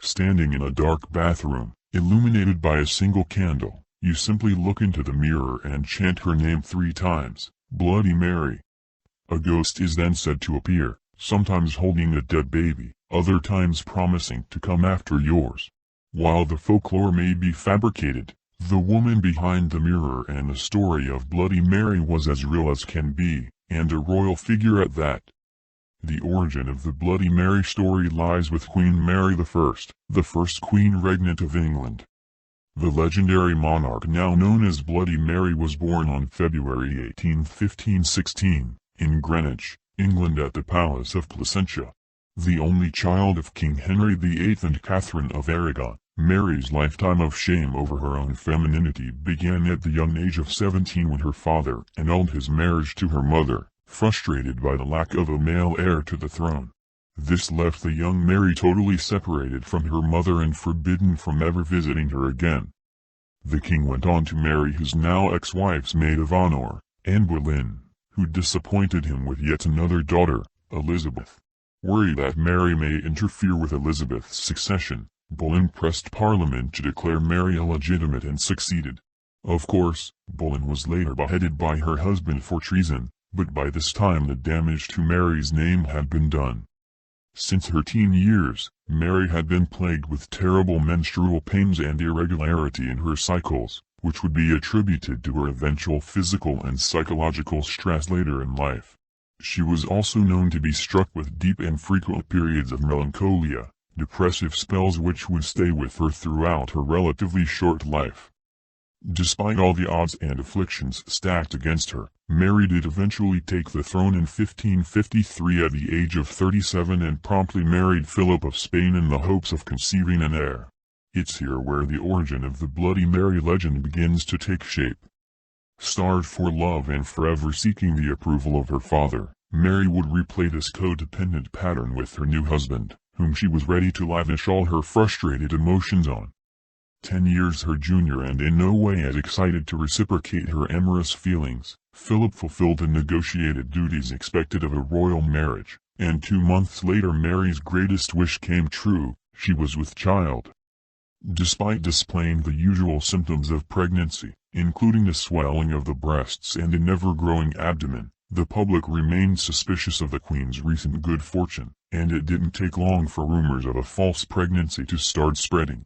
Standing in a dark bathroom, illuminated by a single candle, you simply look into the mirror and chant her name 3 times, Bloody Mary. A ghost is then said to appear, sometimes holding a dead baby, other times promising to come after yours. While the folklore may be fabricated, the woman behind the mirror and the story of Bloody Mary was as real as can be, and a royal figure at that. The origin of the Bloody Mary story lies with Queen Mary I, the first Queen Regnant of England. The legendary monarch now known as Bloody Mary was born on February 18, 1516, in Greenwich, England at the Palace of Placentia. The only child of King Henry VIII and Catherine of Aragon, Mary's lifetime of shame over her own femininity began at the young age of 17 when her father annulled his marriage to her mother, frustrated by the lack of a male heir to the throne. This left the young Mary totally separated from her mother and forbidden from ever visiting her again. The king went on to marry his now ex-wife's maid of honor, Anne Boleyn, who disappointed him with yet another daughter, Elizabeth. Worried that Mary may interfere with Elizabeth's succession, Boleyn pressed Parliament to declare Mary illegitimate and succeeded. Of course, Boleyn was later beheaded by her husband for treason, but by this time the damage to Mary's name had been done. Since her teen years, Mary had been plagued with terrible menstrual pains and irregularity in her cycles, which would be attributed to her eventual physical and psychological stress later in life. She was also known to be struck with deep and frequent periods of melancholia, depressive spells which would stay with her throughout her relatively short life. Despite all the odds and afflictions stacked against her, Mary did eventually take the throne in 1553 at the age of 37 and promptly married Philip of Spain in the hopes of conceiving an heir. It's here where the origin of the Bloody Mary legend begins to take shape. Starved for love and forever seeking the approval of her father, Mary would replay this codependent pattern with her new husband, whom she was ready to lavish all her frustrated emotions on. 10 years her junior and in no way as excited to reciprocate her amorous feelings, Philip fulfilled the negotiated duties expected of a royal marriage, and 2 months later Mary's greatest wish came true, she was with child. Despite displaying the usual symptoms of pregnancy, including the swelling of the breasts and an ever-growing abdomen, the public remained suspicious of the Queen's recent good fortune, and it didn't take long for rumors of a false pregnancy to start spreading.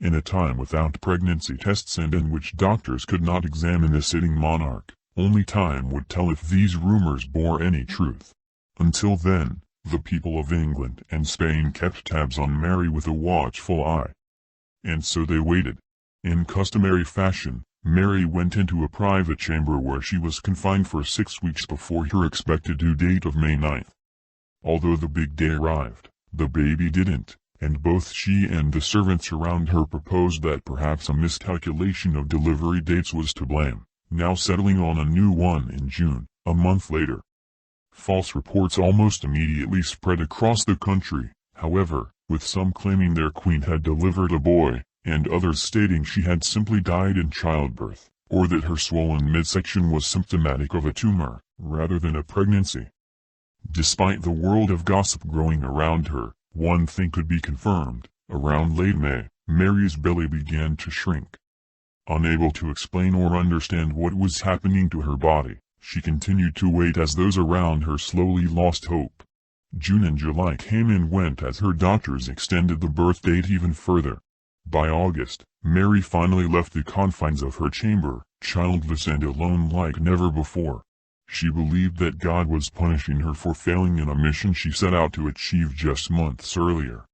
In a time without pregnancy tests and in which doctors could not examine the sitting monarch, only time would tell if these rumors bore any truth. Until then, the people of England and Spain kept tabs on Mary with a watchful eye. And so they waited. In customary fashion, Mary went into a private chamber where she was confined for 6 weeks before her expected due date of May 9th. Although the big day arrived, the baby didn't, and both she and the servants around her proposed that perhaps a miscalculation of delivery dates was to blame, now settling on a new one in June, a month later. False reports almost immediately spread across the country, however, with some claiming their queen had delivered a boy, and others stating she had simply died in childbirth, or that her swollen midsection was symptomatic of a tumor, rather than a pregnancy. Despite the world of gossip growing around her, one thing could be confirmed: around late May, Mary's belly began to shrink. Unable to explain or understand what was happening to her body, she continued to wait as those around her slowly lost hope. June and July came and went as her doctors extended the birth date even further. By August, Mary finally left the confines of her chamber, childless and alone like never before. She believed that God was punishing her for failing in a mission she set out to achieve just months earlier.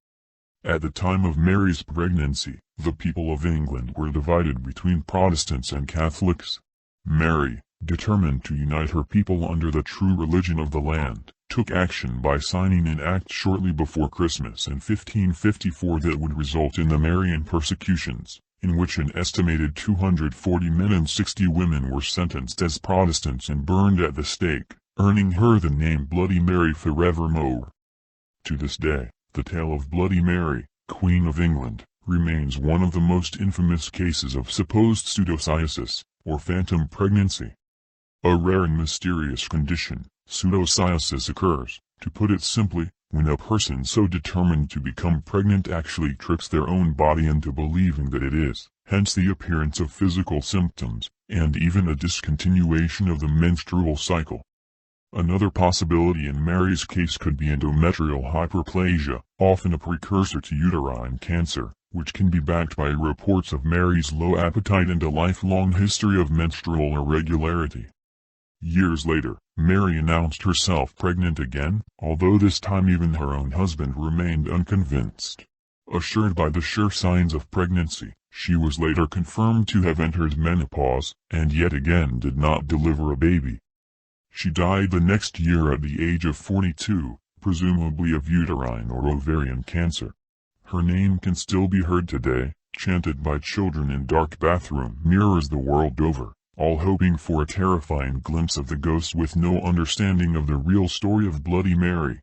At the time of Mary's pregnancy, the people of England were divided between Protestants and Catholics. Mary, determined to unite her people under the true religion of the land, took action by signing an act shortly before Christmas in 1554 that would result in the Marian persecutions, in which an estimated 240 men and 60 women were sentenced as Protestants and burned at the stake, earning her the name Bloody Mary forevermore. To this day, the tale of Bloody Mary, Queen of England, remains one of the most infamous cases of supposed pseudocyesis, or phantom pregnancy. A rare and mysterious condition, pseudocyesis occurs, to put it simply, when a person so determined to become pregnant actually tricks their own body into believing that it is, hence the appearance of physical symptoms, and even a discontinuation of the menstrual cycle. Another possibility in Mary's case could be endometrial hyperplasia, often a precursor to uterine cancer, which can be backed by reports of Mary's low appetite and a lifelong history of menstrual irregularity. Years later, Mary announced herself pregnant again, although this time even her own husband remained unconvinced. Assured by the sure signs of pregnancy, she was later confirmed to have entered menopause, and yet again did not deliver a baby. She died the next year at the age of 42, presumably of uterine or ovarian cancer. Her name can still be heard today, chanted by children in dark bathroom mirrors the world over, all hoping for a terrifying glimpse of the ghost with no understanding of the real story of Bloody Mary.